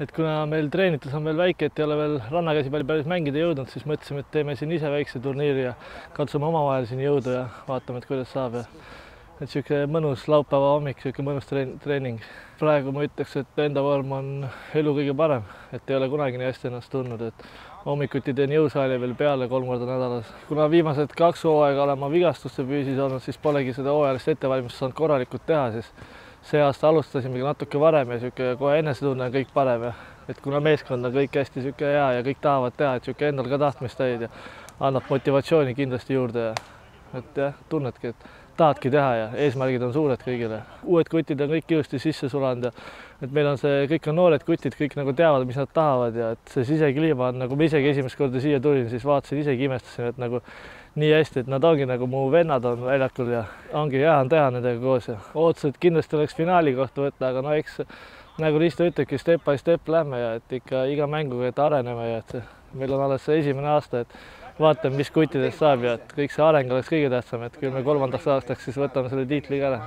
et kuna meil treenitus on veel väike, et ei ole veel rannakäsipalli päris mängida jõudnud, siis mõtlesime, et teeme siin ise väikse turniiri ja katsume omavahel siin jõuda ja vaatame, et kuidas saab. Ja et niisugune mõnus laupäeva hommik, niisugune mõnus treening. Praegu ma ütleks, et enda vorm on elu kõige parem, et ei ole kunagi nii hästi ennast tundnud, et hommikuti teen jõusaali veel peale 3 korda nädalas. Kuna viimased 2 hooaega olen ma vigastuste püüsis olnud, siis polegi seda hooajalist ettevalmistust saanud korralikult teha, siis see aasta alustasimegi natuke varem ja kohe enesetunne on kõik parem. Et kuna meeskond on kõik hästi hea ja kõik tahavad teha, et endal ka tahtmist täid ja annab motivatsiooni kindlasti juurde. Et jah, tunnedki, et tahadki teha ja eesmärgid on suured kõigile. Uued kutid on kõik ilusti sisse sulanud ja et meil on kõik on noored kutid, kõik nagu teavad, mis nad tahavad ja et see sisekliima on, nagu ma isegi esimest korda siia tulin, siis vaatasin, isegi imestasin, et nagu nii hästi, et nad ongi nagu mu vennad on väljakul ja ongi hea on teha nendega koos. Ja ootasin, et kindlasti oleks finaali kohta võtta, aga no eks nagu Risto ütlebki, step by step lähme ja et ikka iga mänguga et areneme ja et meil on alles see esimene aasta, et vaatame, mis kuttidest saab ja et kõik see areng oleks kõige tähtsam, et kui me 3. aastaks siis võtame selle tiitli ka ära.